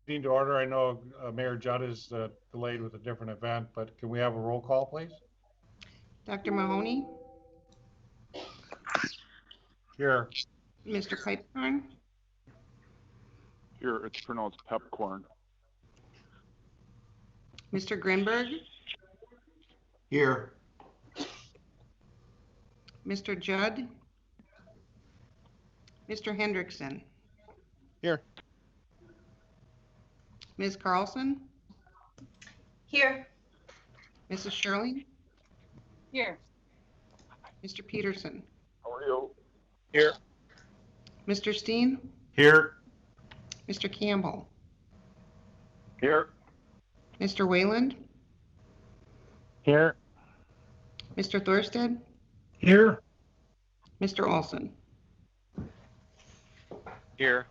Meeting to order. I know Mayor Judd is delayed with a different event, but can we have a roll call, please? Dr. Mahoney? Here. Mr. Pipecorn? Here, it's pronounced pepcorn. Mr. Grinberg? Here. Mr. Judd? Mr. Hendrickson? Here. Ms. Carlson? Here. Mrs. Shirley? Here. Mr. Peterson? How are you? Here. Mr. Steen? Here. Mr. Campbell? Here. Mr. Wayland? Here. Mr. Thorsted? Here. Mr. Olson? Here.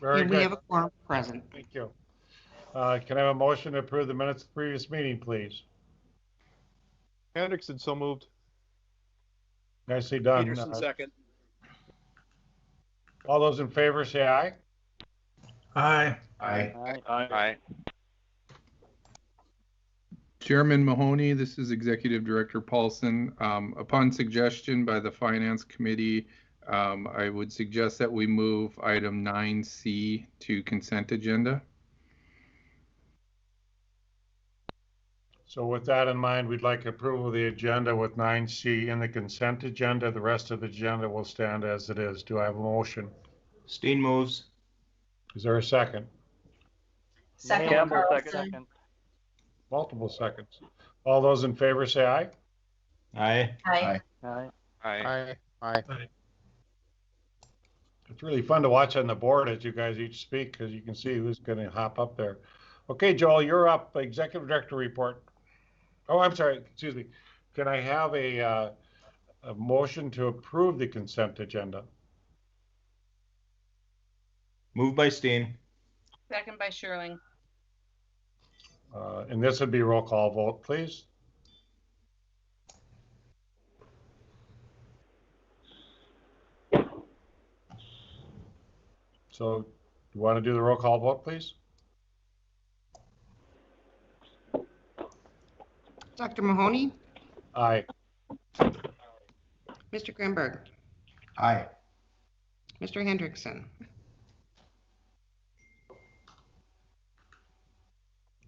Very And good. we have a quorum present. Thank you. Can I have a motion to approve the minutes of the previous meeting, please? Hendrickson, so moved. Nicely done. Peterson, second. All those in favor say aye. Aye. Aye. Aye. Chairman Mahoney, this is Executive Director Paulson. Upon suggestion by the Finance Committee, I would suggest that we move item 9C to consent agenda. So with that in mind, we'd like approval of the agenda with 9C in the consent agenda. The rest of the agenda will stand as it is. Do I have a motion? Steen moves. Is there a second? Second. Campbell, Carlson. second. Multiple seconds. All those in favor say aye. Aye. Aye. Aye. Aye. Aye. It's really fun to watch on the board as you guys each speak because you can see who's going to hop up there. Okay, Joel, you're up. Executive Director report. Oh, I'm sorry. Excuse me. Can I have a motion to approve the consent agenda? Moved by Steen. Second by Shirley. And this would be roll call vote, please. So you want to do the roll call vote, please? Dr. Mahoney? Aye. Mr. Grinberg? Aye. Mr. Hendrickson?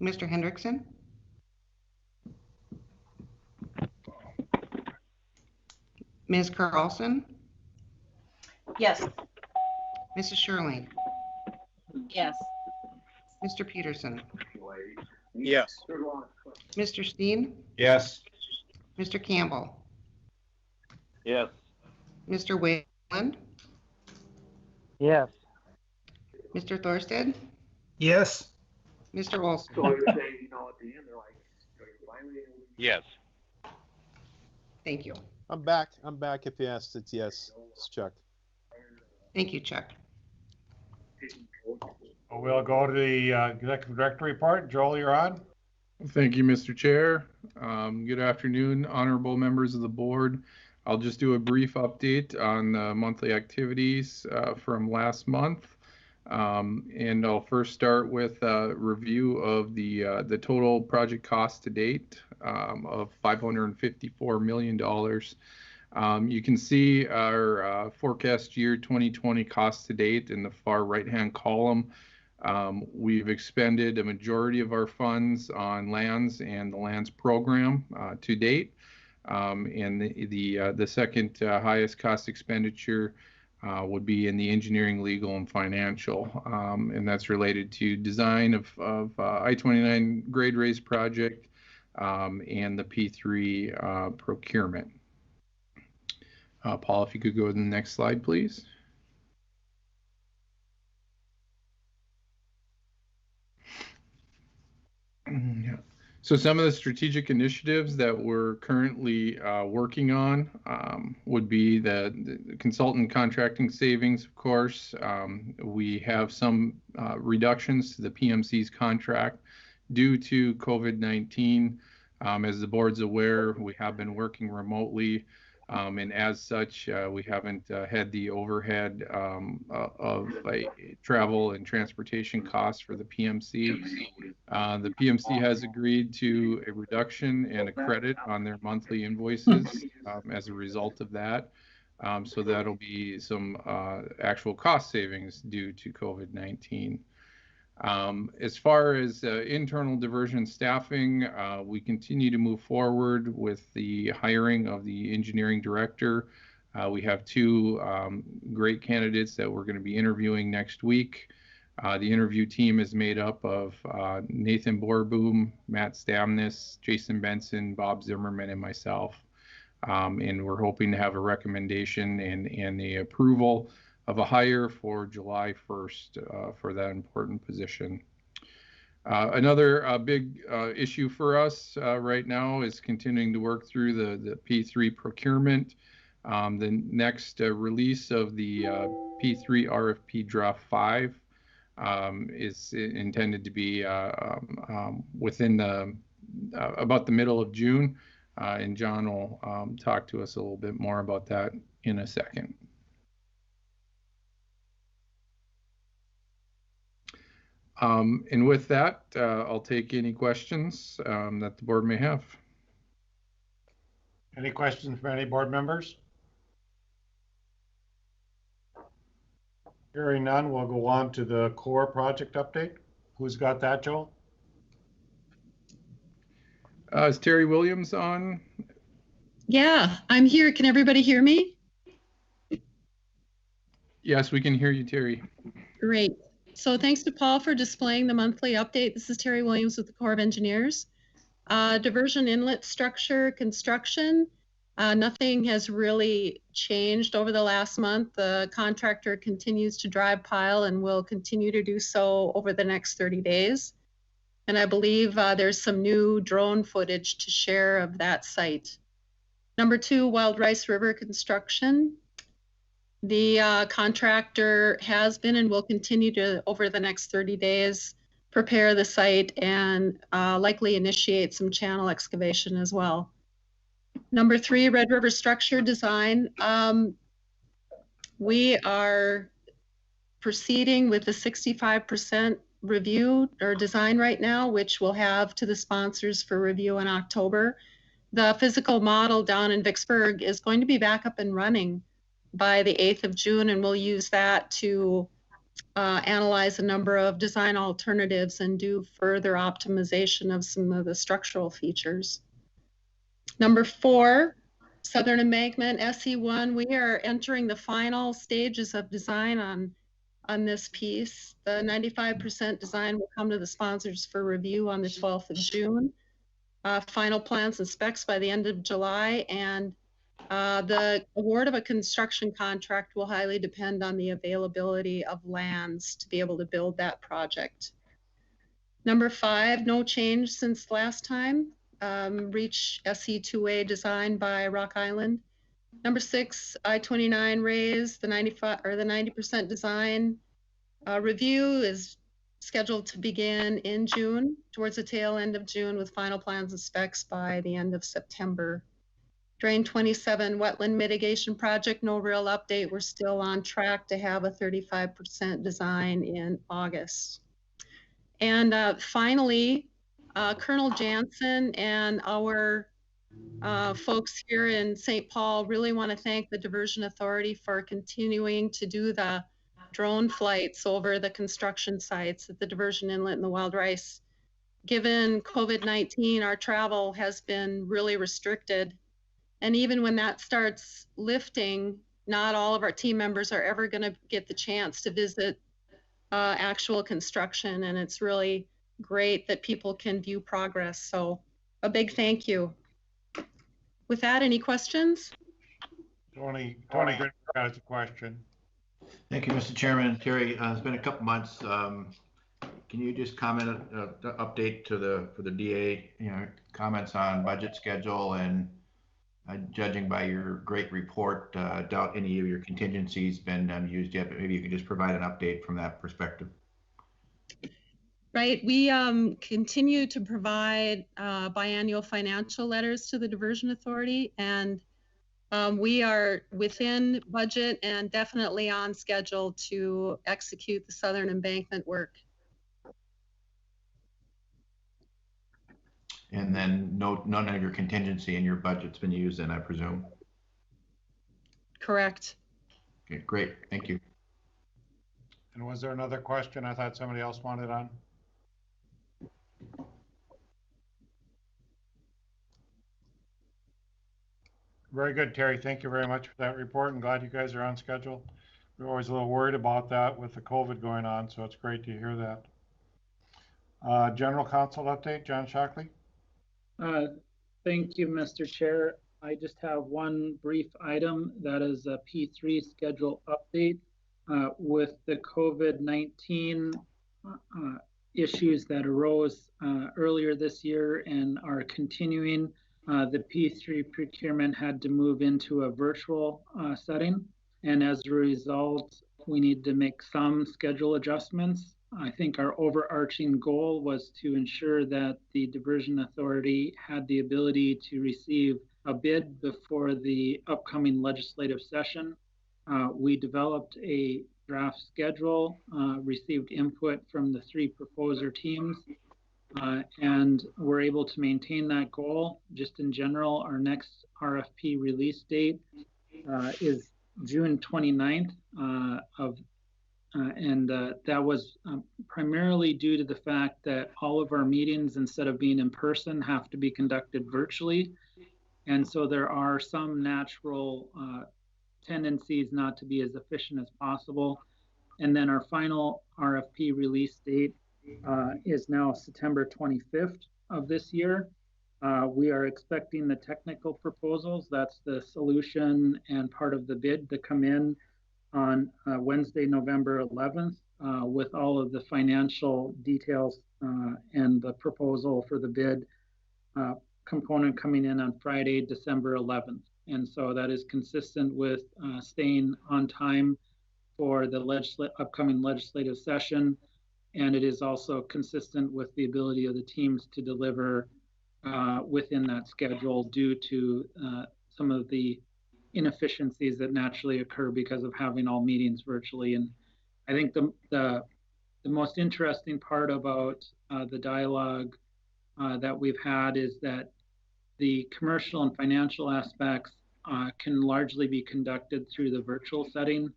Mr. Hendrickson? Ms. Carlson? Yes. Mrs. Shirley? Yes. Mr. Peterson? Yes. Mr. Steen? Yes. Mr. Campbell? Yes. Mr. Wayland? Yes. Mr. Thorsted? Yes. Mr. Olson? Yes. Thank you. I'm back. If you asked, it's yes. It's Chuck. Thank you, Chuck. We'll go to the Executive Director report. Joel, you're on. Thank you, Mr. Chair. Good afternoon, honorable members of the board. I'll just do a brief update on the monthly activities from last month. And I'll first start with a review of the total project cost to date of $554 million. You can see our forecast year 2020 cost to date in the far right-hand column. We've expended a majority of our funds on lands and the lands program to date. And the second highest cost expenditure would be in the engineering, legal, and financial, and that's related to design of I-29 grade raise project and the P3 procurement. Paul, if you could go to the next slide, please. Yeah. So some of the strategic initiatives that we're currently working on would be the consultant contracting savings, of course. We have some reductions to the PMC's contract due to COVID-19. As the board's aware, we have been working remotely And as such, we haven't had the overhead of travel and transportation costs for the PMC. The PMC has agreed to a reduction and a credit on their monthly invoices as a result of that. So that'll be some actual cost savings due to COVID-19. As far as internal diversion staffing, we continue to move forward with the hiring of the engineering director. We have two great candidates that we're going to be interviewing next week. The interview team is made up of Nathan Borboom, Matt Stamness, Jason Benson, Bob Zimmerman, and myself. And we're hoping to have a recommendation and the approval of a hire for July 1st for that important position. Another big issue for us right now is continuing to work through the P3 procurement. The next release of the P3 RFP Draft 5 is intended to be within about the middle of June. And John will talk to us a little bit more about that in a second. And with that, I'll take any questions that the board may have. Any questions from any board members? Hearing none, we'll go on to the core project update. Who's got that, Joel? Is Terry Williams on? Yeah, I'm here. Can everybody hear me? Yes, we can hear you, Terry. Great. So thanks to Paul for displaying the monthly update. This is Terry Williams with the Corps of Engineers. Diversion inlet structure construction. Nothing has really changed over the last month. The contractor continues to drive pile and will continue to do so over the next 30 days. And I believe there's some new drone footage to share of that site. Number 2, Wild Rice River construction. The contractor has been and will continue to, over the next 30 days, prepare the site and likely initiate some channel excavation as well. Number 3, Red River structure design. We are proceeding with the 65% review or design right now, which we'll have to the sponsors for review in October. The physical model down in Vicksburg is going to be back up and running by the 8th of June, and we'll use that to analyze a number of design alternatives and do further optimization of some of the structural features. Number 4, Southern Embankment Se1. We are entering the final stages of design on this piece. The 95% design will come to the sponsors for review on the 12th of June. Final plans and specs by the end of July, and the award of a construction contract will highly depend on the availability of lands to be able to build that project. Number 5, no change since last time. Reach SE2A design by Rock Island. Number 6, I-29 raise the 90% design review is scheduled to begin in June, towards the tail end of June, with final plans and specs by the end of September. Drain 27 wetland mitigation project, no real update. We're still on track to have a 35% design in August. And finally, Colonel Jansen and our folks here in St. Paul really want to thank the Diversion Authority for continuing to do the drone flights over the construction sites at the Diversion Inlet and the Wild Rice. Given COVID-19, our travel has been really restricted. And even when that starts lifting, not all of our team members are ever going to get the chance to visit actual construction. And it's really great that people can view progress. So a big thank you. With that, any questions? Tony Green has a question. Thank you, Mr. Chairman. Terry, it's been a couple months. Can you just comment, update to for the DA, comments on budget schedule, and judging by your great report, doubt any of your contingencies been used yet, but maybe you could just provide an update from that perspective. Right, we continue to provide biannual financial letters to the Diversion Authority, and We are within budget and definitely on schedule to execute the southern embankment work. And then none of your contingency in your budget's been used then, I presume? Correct. Okay, great. Thank you. And was there another question I thought somebody else wanted on? Very good, Terry. Thank you very much for that report. I'm glad you guys are on schedule. We're always a little worried about that with the COVID going on, so it's great to hear that. General Counsel update, John Shockley. Thank you, Mr. Chair. I just have one brief item, that is a P3 schedule update. With the COVID-19 issues that arose earlier this year and are continuing, the P3 procurement had to move into a virtual setting. And as a result, we need to make some schedule adjustments. I think our overarching goal was to ensure that the Diversion Authority had the ability to receive a bid before the upcoming legislative session. We developed a draft schedule, received input from the 3 proposer teams, and we're able to maintain that goal. Just in general, our next RFP release date is June 29th and that was primarily due to the fact that all of our meetings, instead of being in person, have to be conducted virtually. And so there are some natural tendencies not to be as efficient as possible. And then our final RFP release date is now September 25th of this year. We are expecting the technical proposals, that's the solution and part of the bid, to come in on Wednesday, November 11th, with all of the financial details and the proposal for the bid component coming in on Friday, December 11th. And so that is consistent with staying on time for the upcoming legislative session. And it is also consistent with the ability of the teams to deliver within that schedule due to some of the inefficiencies that naturally occur because of having all meetings virtually. And I think the most interesting part about the dialogue that we've had is that the commercial and financial aspects can largely be conducted through the virtual setting.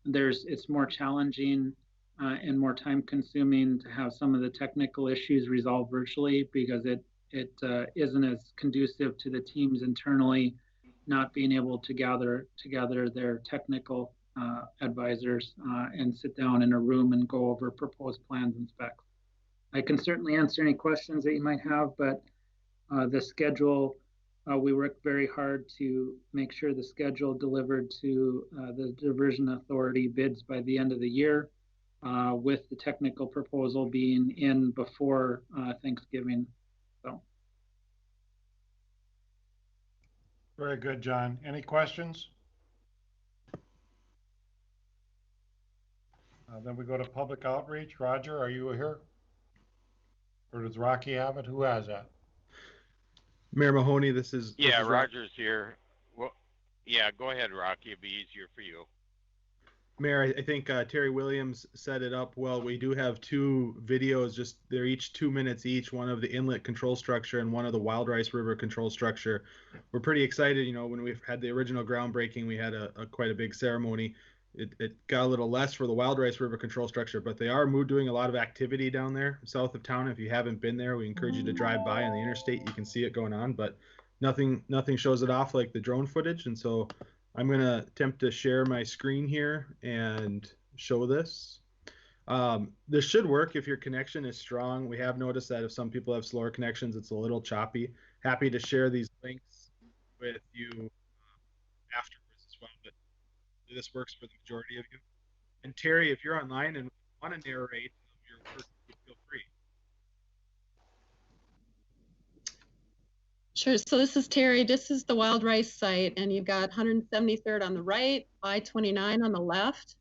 It's more challenging and more time consuming to have some of the technical issues resolved virtually because it isn't as conducive to the teams internally not being able to gather together their technical advisors and sit down in a room and go over proposed plans and specs. I can certainly answer any questions that you might have, but the schedule, we worked very hard to make sure the schedule delivered to the Diversion Authority bids by the end of the year, with the technical proposal being in before Thanksgiving. So. Very good, John. Any questions? Then we go to public outreach. Roger, are you here? Or does Rocky have it? Who has that? Mayor Mahoney, this is Roger's here. Well, yeah, go ahead, Rocky. It'd be easier for you. Mayor, I think Terry Williams set it up well. We do have 2 videos, they're each 2 minutes each, one of the inlet control structure and one of the Wild Rice River control structure. We're pretty excited, when we've had the original groundbreaking, we had quite a big ceremony. It got a little less for the Wild Rice River control structure, but they are doing a lot of activity down there south of town. If you haven't been there, we encourage you to drive by on the interstate. You can see it going on, but nothing shows it off like the drone footage. And so I'm going to attempt to share my screen here and show this. This should work if your connection is strong. We have noticed that if some people have slower connections, it's a little choppy. Happy to share these links with you afterwards as well, but this works for the majority of you. And Terry, if you're online and want to narrate your work, feel free. Sure. So this is Terry. This is the Wild Rice site, and you've got 173rd on the right, I-29 on the left.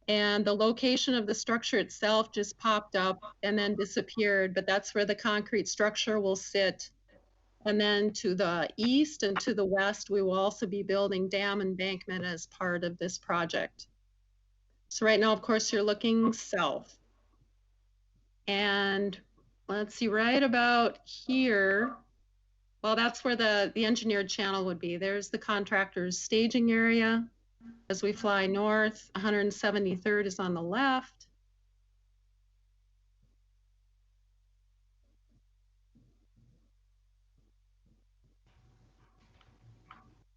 And the location of the structure itself just popped up and then disappeared, but that's where the concrete structure will sit And then to the east and to the west, we will also be building dam embankment as part of this project. So right now, of course, you're looking south. And let's see, right about here, well, that's where the engineered channel would be. There's the contractor's staging area. As we fly north, 173rd is on the left.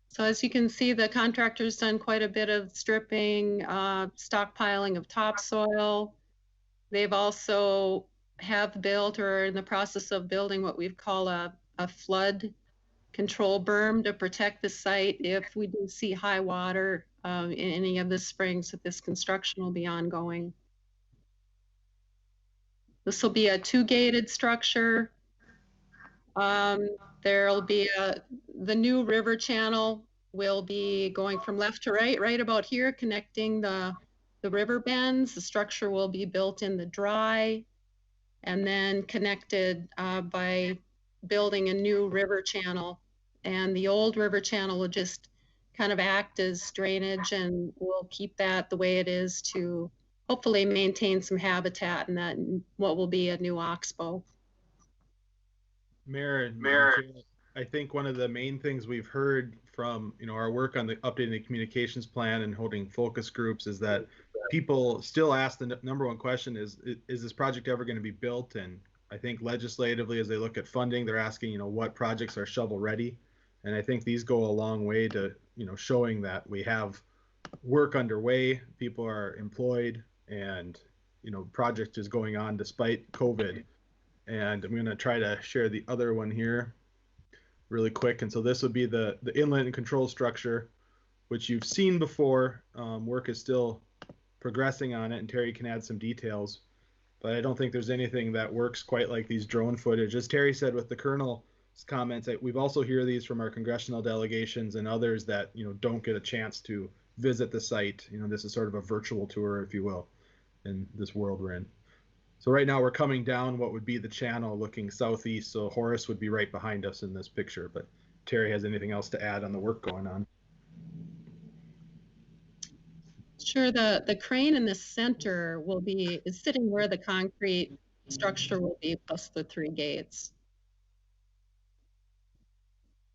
So as you can see, the contractor's done quite a bit of stripping, stockpiling of topsoil. They've also have built or are in the process of building what we call a flood control berm to protect the site if we do see high water in any of the springs that this construction will be ongoing. This will be a 2-gated structure. There'll be the new river channel will be going from left to right, right about here, connecting the river bends. The structure will be built in the dry and then connected by building a new river channel. And the old river channel will just kind of act as drainage, and we'll keep that the way it is to hopefully maintain some habitat in that, what will be a new oxbow. Mayor, I think one of the main things we've heard from our work on the updating the communications plan and holding focus groups is that people still ask the number one question is this project ever going to be built? And I think legislatively, as they look at funding, they're asking what projects are shovel ready, and I think these go a long way to showing that we have work underway, people are employed, and project is going on despite COVID. And I'm going to try to share the other one here really quick. And so this would be the inlet and control structure, which you've seen before. Work is still progressing on it, and Terry can add some details. But I don't think there's anything that works quite like these drone footage. As Terry said with the Colonel's comments, we've also hear these from our congressional delegations and others that don't get a chance to visit the site. This is sort of a virtual tour, if you will, in this world we're in. So right now we're coming down what would be the channel looking southeast. So Horace would be right behind us in this picture, but Terry has anything else to add on the work going on? Sure, the crane in the center is sitting where the concrete structure will be, plus the 3 gates.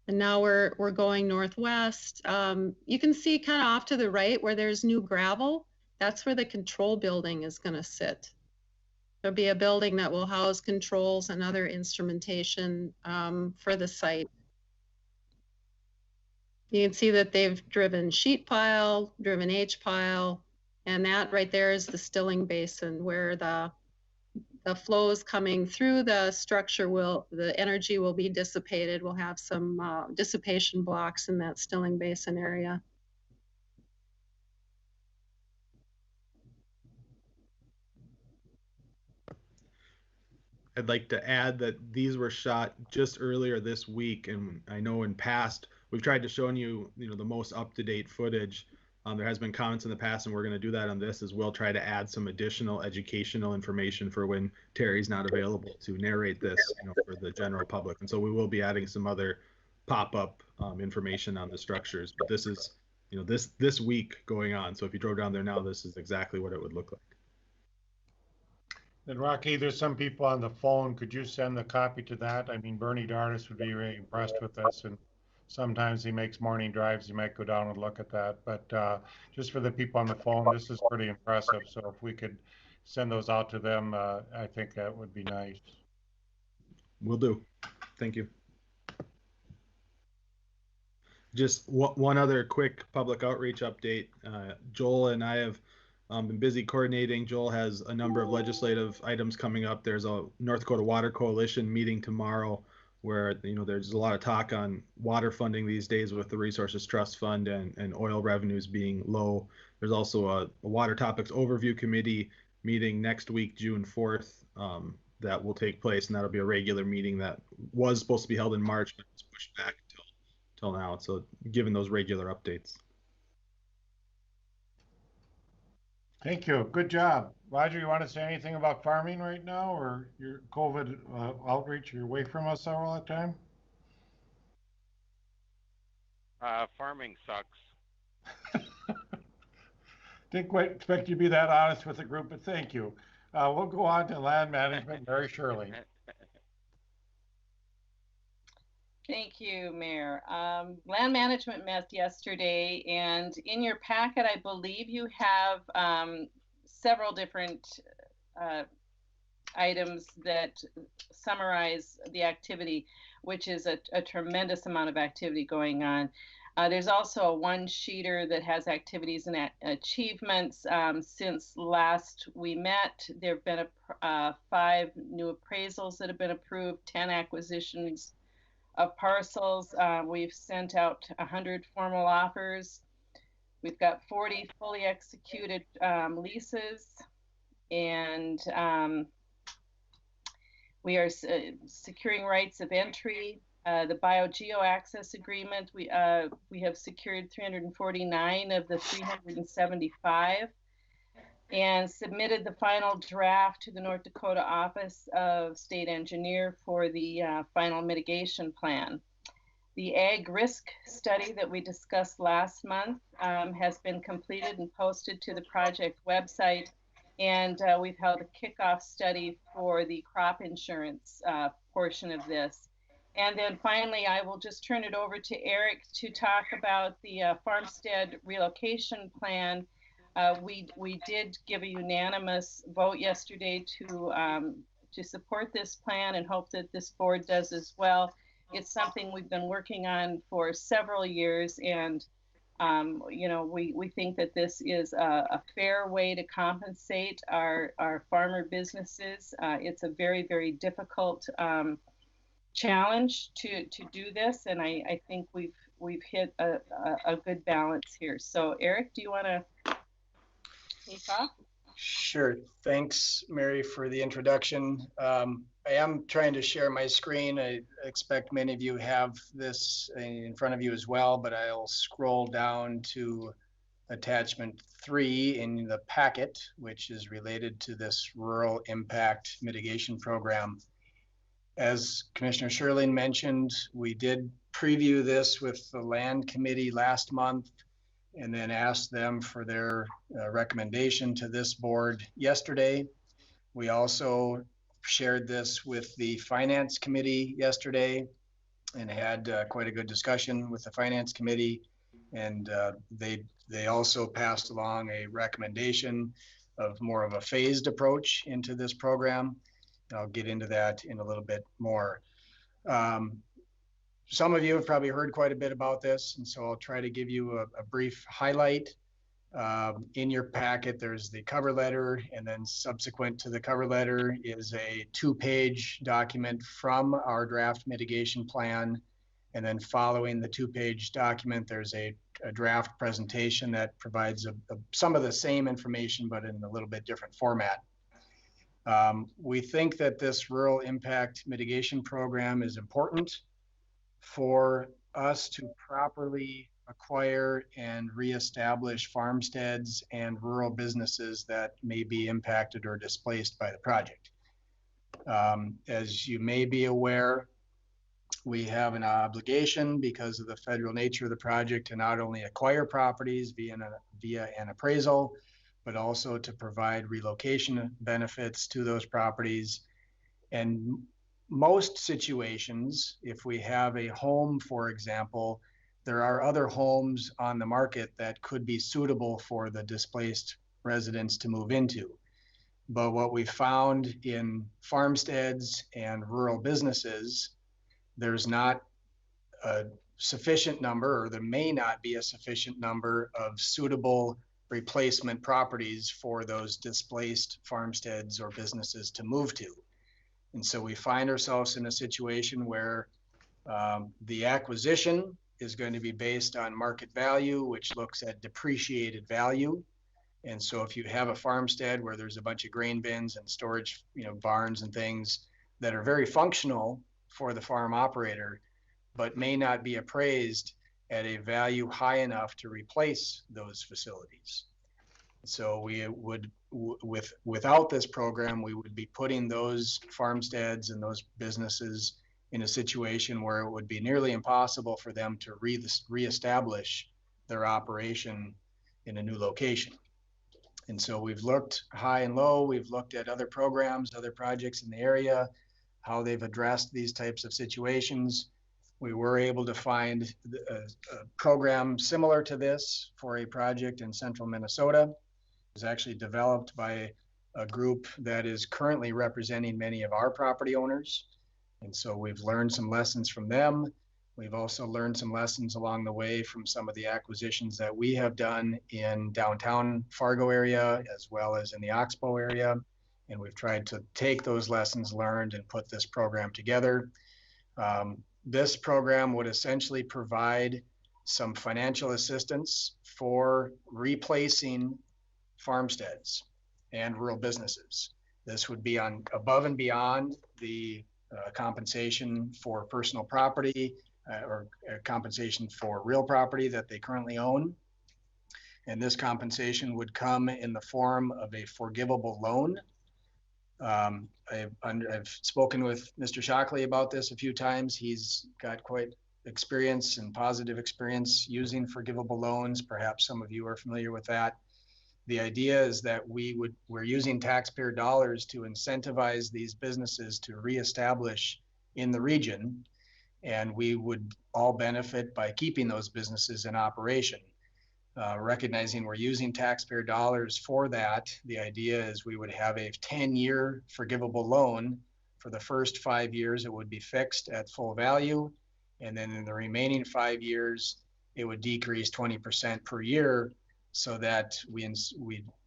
And now we're going northwest. You can see kind of off to the right where there's new gravel. That's where the control building is going to sit. There'll be a building that will house controls and other instrumentation for the site. You can see that they've driven sheet pile, driven H pile, and that right there is the stilling basin where the flows coming through the structure the energy will be dissipated. We'll have some dissipation blocks in that stilling basin area. I'd like to add that these were shot just earlier this week, and I know in past we've tried to show you, the most up-to-date footage. There has been comments in the past, and we're going to do that on this as well. Try to add some additional educational information for when Terry's not available to narrate this, for the general public. And so we will be adding some other pop-up information on the structures. But this is, this week going on. So if you drove down there now, this is exactly what it would look like. And Rocky, there's some people on the phone. Could you send the copy to that? I mean, Bernie Dardis would be really impressed with this, and sometimes he makes morning drives. He might go down and look at that. But just for the people on the phone, this is pretty impressive. So if we could send those out to them, I think that would be nice. Will do. Thank you. Just one other quick public outreach update. Joel and I have been busy coordinating. Joel has a number of legislative items coming up. There's a North Dakota Water Coalition meeting tomorrow where there's a lot of talk on water funding these days with the Resources Trust Fund and oil revenues being low. There's also a Water Topics Overview Committee meeting next week, June 4th, that will take place, and that'll be a regular meeting that was supposed to be held in March, but it's pushed back till now. So given those regular updates. Thank you. Good job. Roger, you want to say anything about farming right now, or your COVID outreach? You're away from us all that time? Farming sucks. Didn't quite expect you to be that honest with the group, but thank you. We'll go on to land management, Mary Shirley. Thank you, Mayor. Land management met yesterday, and in your packet, I believe you have several different items that summarize the activity, which is a tremendous amount of activity going on. There's also a one-sheeter that has activities and achievements. Since last we met, there have been 5 new appraisals that have been approved, 10 acquisitions of parcels. We've sent out 100 formal offers. We've got 40 fully executed leases, and we are securing rights of entry. The BioGeo access agreement, we have secured 349 of the 375 and submitted the final draft to the North Dakota Office of State Engineer for the final mitigation plan. The ag risk study that we discussed last month has been completed and posted to the project website, and we've held a kickoff study for the crop insurance portion of this. And then finally, I will just turn it over to Eric to talk about the Farmstead relocation plan. We did give a unanimous vote yesterday to support this plan and hope that this board does as well. It's something we've been working on for several years, and you know, we think that this is a fair way to compensate our farmer businesses. It's a very, very difficult challenge to do this, and I think we've hit a good balance here. So Eric, do you want to take off? Sure. Thanks, Mary, for the introduction. I am trying to share my screen. I expect many of you have this in front of you as well, but I'll scroll down to attachment 3 in the packet, which is related to this rural impact mitigation program. As Commissioner Sherling mentioned, we did preview this with the Land Committee last month and then asked them for their recommendation to this board yesterday. We also shared this with the Finance Committee yesterday and had quite a good discussion with the Finance Committee, and they also passed along a recommendation of more of a phased approach into this program. I'll get into that in a little bit more. Some of you have probably heard quite a bit about this, and so I'll try to give you a brief highlight. In your packet, there's the cover letter, and then subsequent to the cover letter is a 2-page document from our draft mitigation plan. And then following the 2-page document, there's a draft presentation that provides some of the same information, but in a little bit different format. We think that this rural impact mitigation program is important for us to properly acquire and reestablish farmsteads and rural businesses that may be impacted or displaced by the project. As you may be aware, we have an obligation because of the federal nature of the project to not only acquire properties via an appraisal, but also to provide relocation benefits to those properties. And most situations, if we have a home, for example, there are other homes on the market that could be suitable for the displaced residents to move into. But what we found in farmsteads and rural businesses, there's not a sufficient number, or there may not be a sufficient number of suitable replacement properties for those displaced farmsteads or businesses to move to. And so we find ourselves in a situation where the acquisition is going to be based on market value, which looks at depreciated value. And so if you have a farmstead where there's a bunch of grain bins and storage, barns and things that are very functional for the farm operator, but may not be appraised at a value high enough to replace those facilities. So we would, without this program, we would be putting those farmsteads and those businesses in a situation where it would be nearly impossible for them to reestablish their operation in a new location. And so we've looked high and low, we've looked at other programs, other projects in the area, how they've addressed these types of situations. We were able to find a program similar to this for a project in central Minnesota. It was actually developed by a group that is currently representing many of our property owners. And so we've learned some lessons from them. We've also learned some lessons along the way from some of the acquisitions that we have done in downtown Fargo area, as well as in the Oxbow area. And we've tried to take those lessons learned and put this program together. This program would essentially provide some financial assistance for replacing farmsteads and rural businesses. This would be on above and beyond the compensation for personal property or compensation for real property that they currently own. And this compensation would come in the form of a forgivable loan. I've spoken with Mr. Shockley about this a few times. He's got quite experience and positive experience using forgivable loans. Perhaps some of you are familiar with that. The idea is that we're using taxpayer dollars to incentivize these businesses to reestablish in the region, and we would all benefit by keeping those businesses in operation. Recognizing we're using taxpayer dollars for that, the idea is we would have a 10-year forgivable loan. For the first 5 years, it would be fixed at full value, and then in the remaining 5 years, it would decrease 20% per year, so that we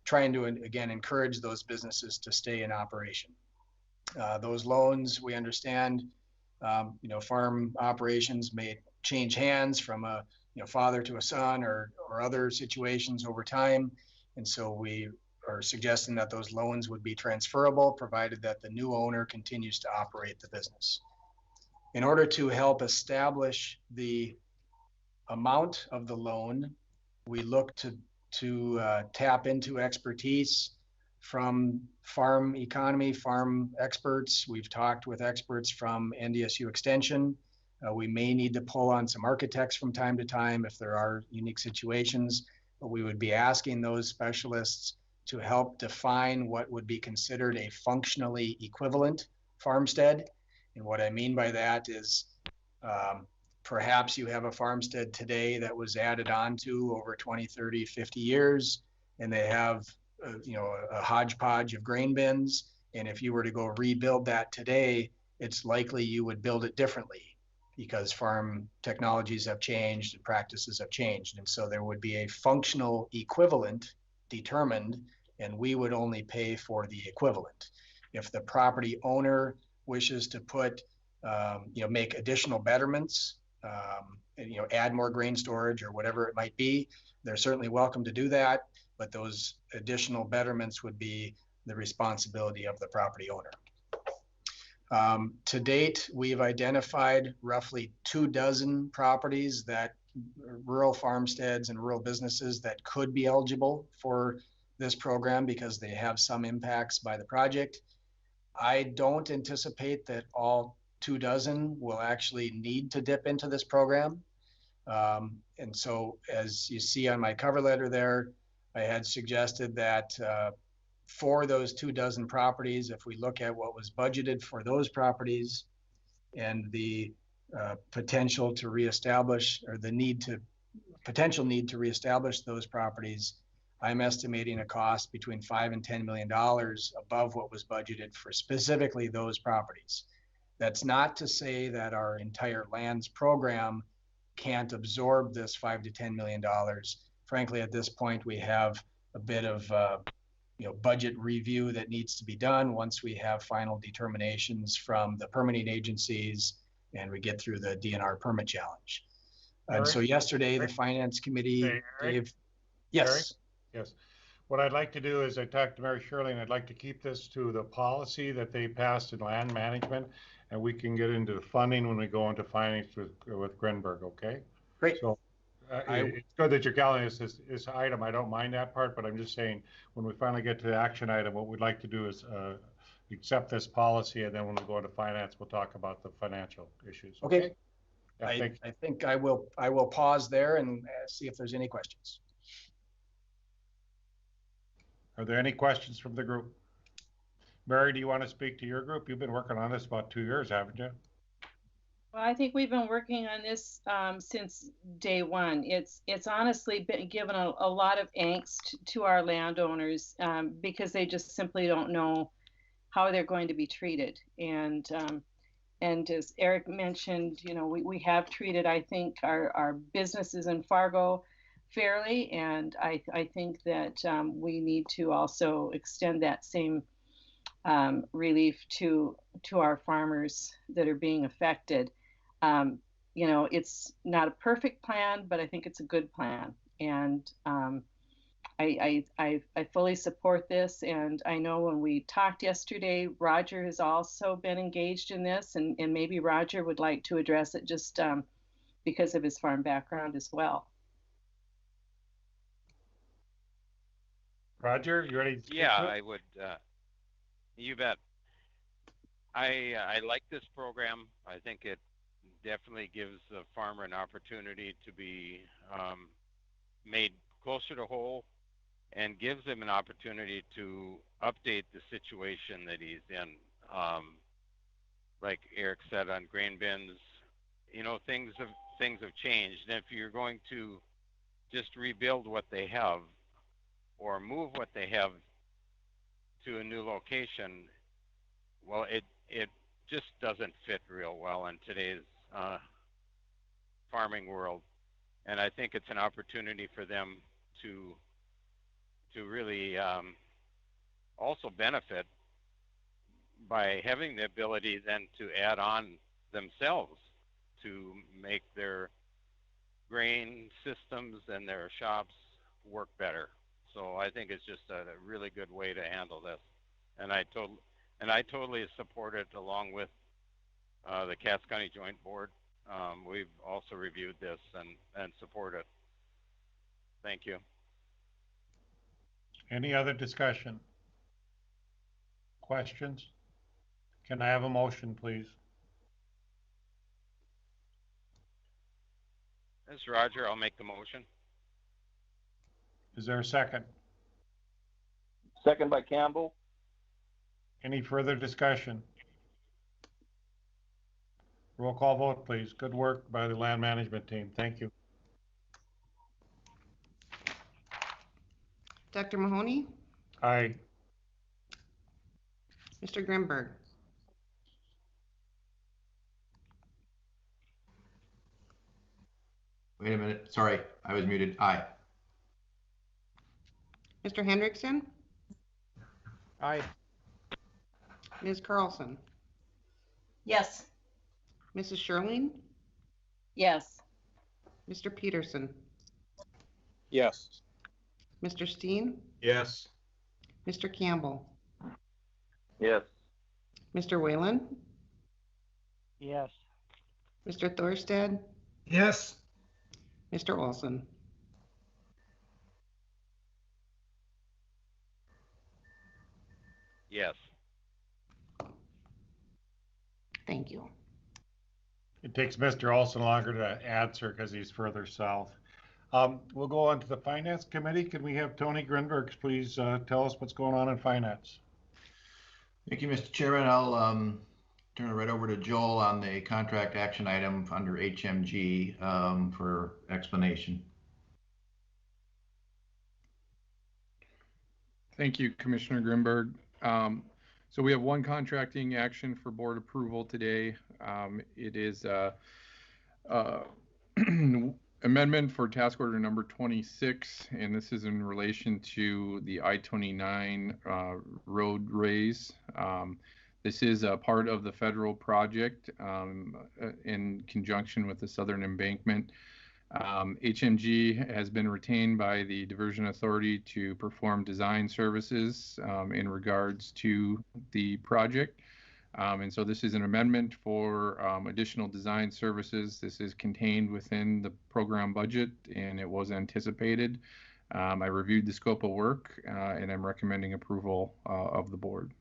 trying to, again, encourage those businesses to stay in operation. Those loans, we understand, farm operations may change hands from a father to a son or other situations over time. And so we are suggesting that those loans would be transferable, provided that the new owner continues to operate the business. In order to help establish the amount of the loan, we look to tap into expertise from farm economy, farm experts. We've talked with experts from NDSU Extension. We may need to pull on some architects from time to time if there are unique situations, but we would be asking those specialists to help define what would be considered a functionally equivalent farmstead. And what I mean by that is perhaps you have a farmstead today that was added onto over 20, 30, 50 years, and they have a hodgepodge of grain bins. And if you were to go rebuild that today, it's likely you would build it differently because farm technologies have changed and practices have changed. And so there would be a functional equivalent determined, and we would only pay for the equivalent. If the property owner wishes to put, make additional betterments, add more grain storage or whatever it might be, they're certainly welcome to do that, but those additional betterments would be the responsibility of the property owner. To date, we've identified roughly 24 properties that rural farmsteads and rural businesses that could be eligible for this program because they have some impacts by the project. I don't anticipate that all 24 will actually need to dip into this program. And so as you see on my cover letter there, I had suggested that for those 24 properties, if we look at what was budgeted for those properties and the potential to reestablish or the potential need to reestablish those properties, I'm estimating a cost between $5 and $10 million above what was budgeted for specifically those properties. That's not to say that our entire lands program can't absorb this $5 to $10 million. Frankly, at this point, we have a bit of budget review that needs to be done once we have final determinations from the permitting agencies and we get through the DNR permit challenge. And so yesterday, the Finance Committee gave, yes. Yes. What I'd like to do is I talked to Mary Shirley, and I'd like to keep this to the policy that they passed in land management, and we can get into the funding when we go into finance with Grenberg, okay? Great. So it's good that you're calling this item. I don't mind that part, but I'm just saying when we finally get to the action item, what we'd like to do is accept this policy, and then when we go into finance, we'll talk about the financial issues. Okay. Yeah, I think I will pause there and see if there's any questions. Are there any questions from the group? Mary, do you want to speak to your group? You've been working on this about 2 years, haven't you? Well, I think we've been working on this since day one. It's honestly been given a lot of angst to our landowners because they just simply don't know how they're going to be treated. And as Eric mentioned, you know, we have treated, I think, our businesses in Fargo fairly, and I think that we need to also extend that same relief to our farmers that are being affected. You know, it's not a perfect plan, but I think it's a good plan. And I fully support this. And I know when we talked yesterday, Roger has also been engaged in this, and maybe Roger would like to address it just because of his farm background as well. Roger, you ready? Yeah, I would. You bet. I like this program. I think it definitely gives the farmer an opportunity to be made closer to whole, and gives him an opportunity to update the situation that he's in. Like Eric said, on grain bins, you know, things have changed. And if you're going to just rebuild what they have or move what they have to a new location, well, it just doesn't fit real well in today's farming world. And I think it's an opportunity for them to really also benefit by having the ability then to add on themselves to make their grain systems and their shops work better. So I think it's just a really good way to handle this. And I totally support it, along with the Cass County Joint Board. We've also reviewed this and support it. Thank you. Any other discussion? Questions? Can I have a motion, please? This is Roger. I'll make the motion. Is there a second? Second by Campbell. Any further discussion? Roll call vote, please. Good work by the land management team. Thank you. Dr. Mahoney, Aye. Mr. Grimberg, Wait a minute. Sorry, I was muted. Aye. Mr. Hendrickson, Aye. Ms. Carlson, Yes. Mrs. Sherling, Yes. Mr. Peterson, Yes. Mr. Steen, Yes. Mr. Campbell, Yes. Mr. Whalen, Yes. Mr. Thorstad, Yes. Mr. Olson. Yes. Thank you. It takes Mr. Olson longer to answer because he's further south. We'll go on to the Finance Committee. Can we have Tony Grinberg please tell us what's going on in finance? Thank you, Mr. Chairman. I'll turn it right over to Joel on the contract action item under HMG for explanation. Thank you, Commissioner Grimberg. So we have one contracting action for board approval today. It is amendment for task order number 26, and this is in relation to the I-29 road raise. This is a part of the federal project in conjunction with the Southern Embankment. HMG has been retained by the Diversion Authority to perform design services in regards to the project. And so this is an amendment for additional design services. This is contained within the program budget, and it was anticipated. I reviewed the scope of work, and I'm recommending approval of the board.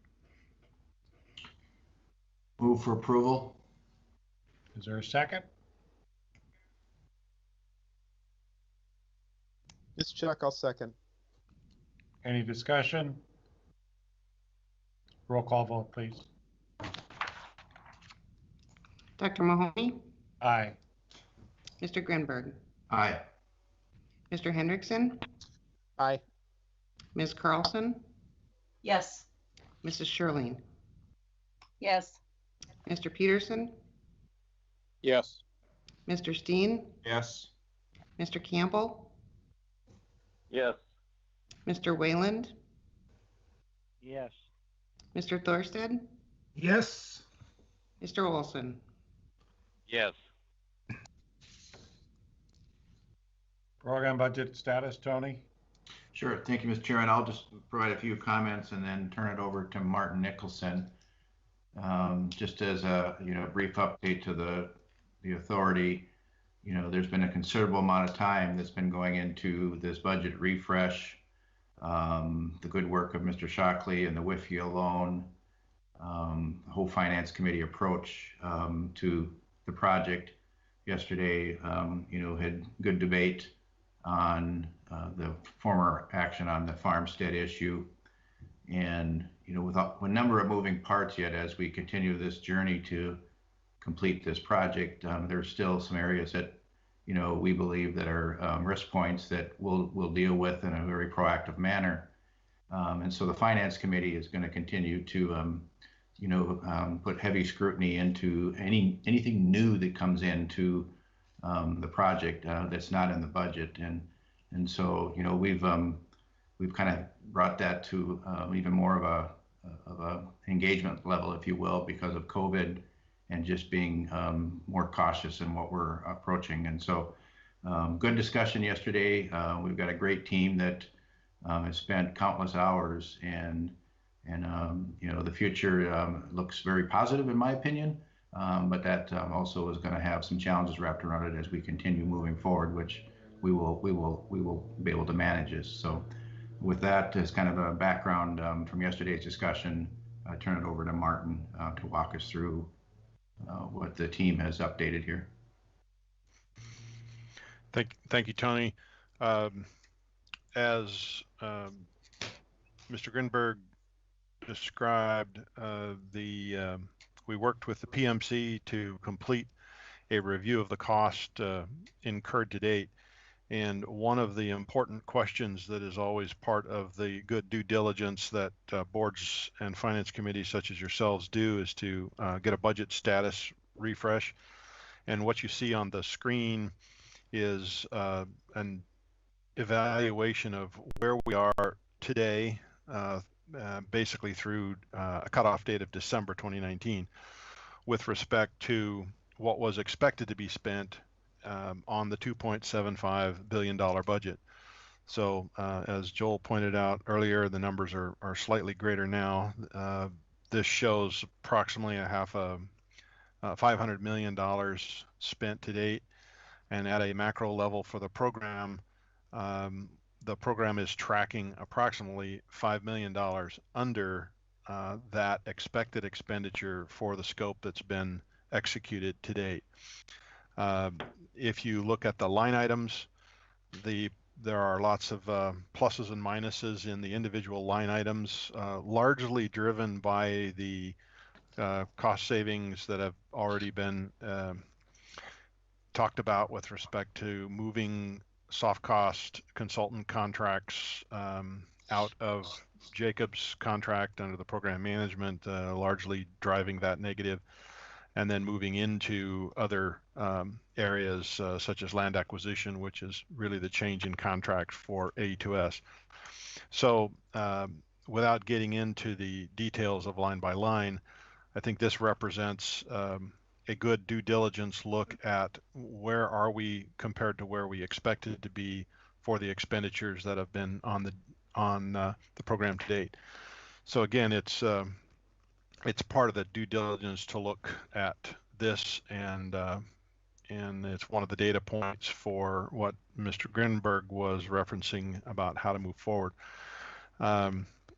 Move for approval. Is there a second? It's Chuck, I'll second. Any discussion? Roll call vote, please. Dr. Mahoney, Aye. Mr. Grinberg, Aye. Mr. Hendrickson, Aye. Ms. Carlson, Yes. Mrs. Sherling, Yes. Mr. Peterson, Yes. Mr. Steen, Yes. Mr. Campbell, Yes. Mr. Wayland, Yes. Mr. Thorstead, Yes. Mr. Olson. Yes. Program budget status, Tony? Sure. Thank you, Mr. Chairman. I'll just provide a few comments and then turn it over to Martin Nicholson. Just as a brief update to the authority, there's been a considerable amount of time that's been going into this budget refresh. The good work of Mr. Shockley and the Whitfield loan, the whole finance committee approach to the project yesterday, had good debate on the former action on the Farmstead issue. And, with a number of moving parts yet as we continue this journey to complete this project, there's still some areas that, we believe that are risk points that we'll deal with in a very proactive manner. And so the finance committee is going to continue to, put heavy scrutiny into anything new that comes into the project that's not in the budget. And so, we've kind of brought that to even more of a engagement level, if you will, because of COVID and just being more cautious in what we're approaching. And so good discussion yesterday. We've got a great team that has spent countless hours, and the future looks very positive in my opinion, but that also is going to have some challenges wrapped around it as we continue moving forward, which we will be able to manage this. So with that as kind of a background from yesterday's discussion, I turn it over to Martin to walk us through what the team has updated here. Thank you, Tony. As Mr. Grinberg described, we worked with the PMC to complete a review of the cost incurred to date. And one of the important questions that is always part of the good due diligence that boards and finance committees such as yourselves do is to get a budget status refresh. And what you see on the screen is an evaluation of where we are today, basically through a cutoff date of December 2019, with respect to what was expected to be spent on the $2.75 billion budget. So as Joel pointed out earlier, the numbers are slightly greater now. This shows approximately $500 million spent to date. And at a macro level for the program is tracking approximately $5 million under that expected expenditure for the scope that's been executed to date. If you look at the line items, there are lots of pluses and minuses in the individual line items, largely driven by the cost savings that have already been talked about with respect to moving soft cost consultant contracts out of Jacob's contract under the program management, largely driving that negative, and then moving into other areas such as land acquisition, which is really the change in contract for A2S. So without getting into the details of line by line, I think this represents a good due diligence look at where are we compared to where we expected to be for the expenditures that have been on the program to date. So again, it's part of the due diligence to look at this, and it's one of the data points for what Mr. Grinberg was referencing about how to move forward.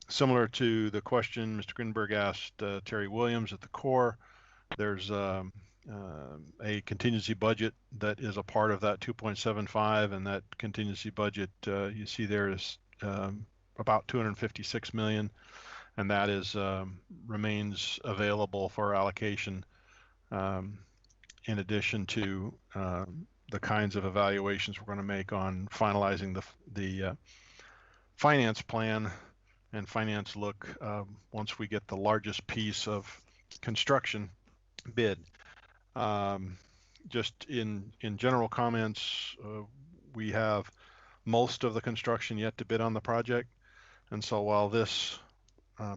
Similar to the question Mr. Grinberg asked Terry Williams at the Corps, There's a contingency budget that is a part of that 2.75, and that contingency budget you see there is about 256 million, and that is remains available for allocation in addition to the kinds of evaluations we're going to make on finalizing the finance plan and finance look once we get the largest piece of construction bid. Just in general comments, we have most of the construction yet to bid on the project, and so while this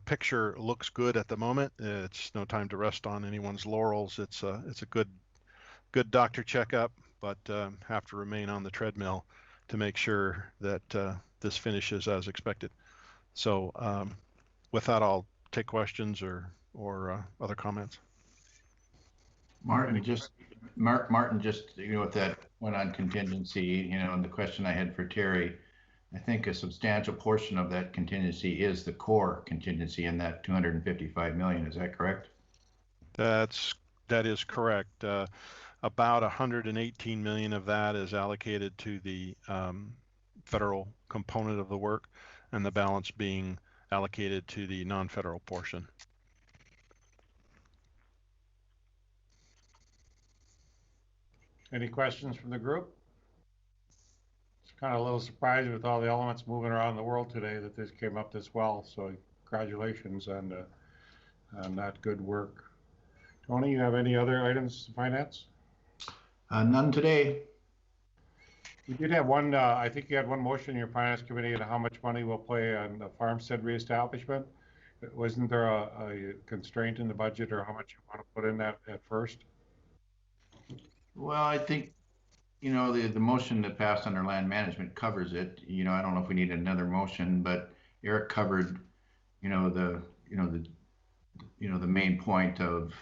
picture looks good at the moment, it's no time to rest on anyone's laurels. It's a good doctor checkup, but have to remain on the treadmill to make sure that this finishes as expected. So with that, I'll take questions or other comments. Martin, just with that one on contingency, and the question I had for Terry, I think a substantial portion of that contingency is the core contingency in that 255 million. Is that correct? That is correct. About 118 million of that is allocated to the federal component of the work, and the balance being allocated to the non-federal portion. Any questions from the group? It's kind of a little surprising with all the elements moving around the world today that this came up this well. So congratulations on that good work. Tony, you have any other items to finance? None today. We did have one, I think you had one motion in your finance committee on how much money we'll play on the Farmstead reestablishment. Wasn't there a constraint in the budget or how much you want to put in that at first? Well, I think, the motion that passed under land management covers it. I don't know if we need another motion, but Eric covered, the main point of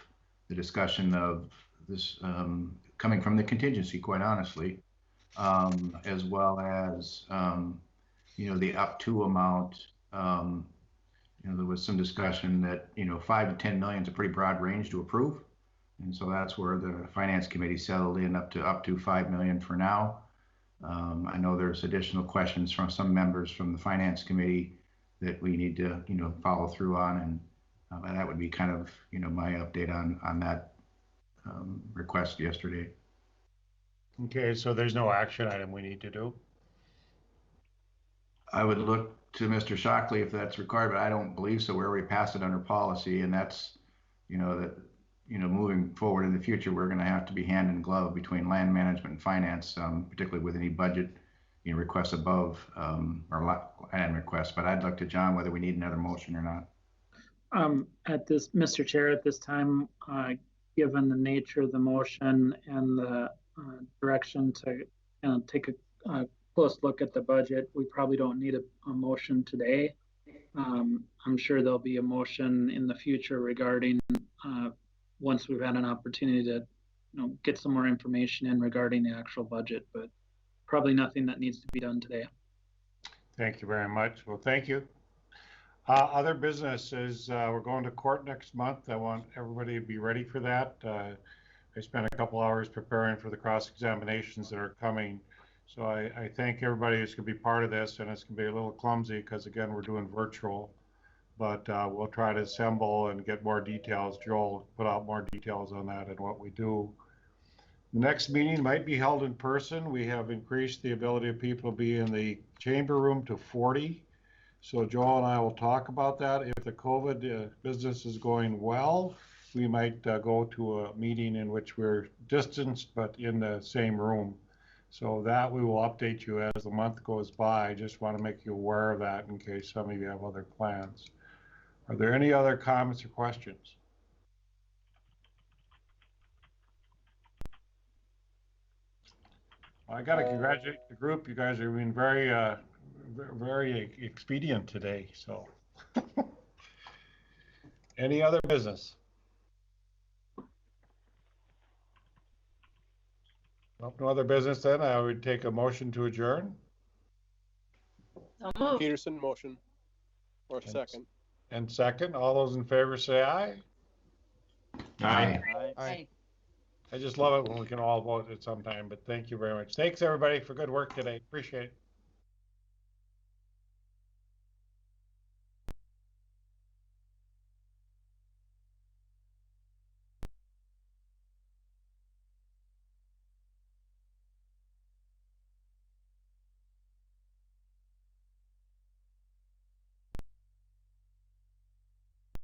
the discussion of this coming from the contingency, quite honestly, as well as, the up to amount. There was some discussion that, 5 to 10 million is a pretty broad range to approve. And so that's where the finance committee settled in up to 5 million for now. I know there's additional questions from some members from the finance committee that we need to, follow through on. And that would be kind of, my update on that request yesterday. Okay, so there's no action item we need to do? I would look to Mr. Shockley if that's required, but I don't believe so. We already passed it under policy, and that's, moving forward in the future, we're going to have to be hand in glove between land management and finance, particularly with any budget requests above or land requests. But I'd look to John whether we need another motion or not. Mr. Chair, at this time, given the nature of the motion and the direction to take a close look at the budget, we probably don't need a motion today. I'm sure there'll be a motion in the future regarding once we've had an opportunity to get some more information in regarding the actual budget, but probably nothing that needs to be done today. Thank you very much. Well, thank you. Other businesses, we're going to court next month. I want everybody to be ready for that. I spent a couple hours preparing for the cross-examinations that are coming. So I thank everybody who's going to be part of this, and it's going to be a little clumsy because, again, we're doing virtual, but we'll try to assemble and get more details. Joel put out more details on that and what we do. The next meeting might be held in person. We have increased the ability of people to be in the chamber room to 40. So Joel and I will talk about that. If the COVID business is going well, we might go to a meeting in which we're distanced but in the same room. So that we will update you as the month goes by. I just want to make you aware of that in case some of you have other plans. Are there any other comments or questions? I got to congratulate the group. You guys are being very, very expedient today. So, any other business? Well, no other business. Then I would take a motion to adjourn. Peterson motion, or second. And second, all those in favor say aye. Aye. Aye. I just love it when we can all vote at some time, but thank you very much. Thanks, everybody, for good work today. Appreciate it.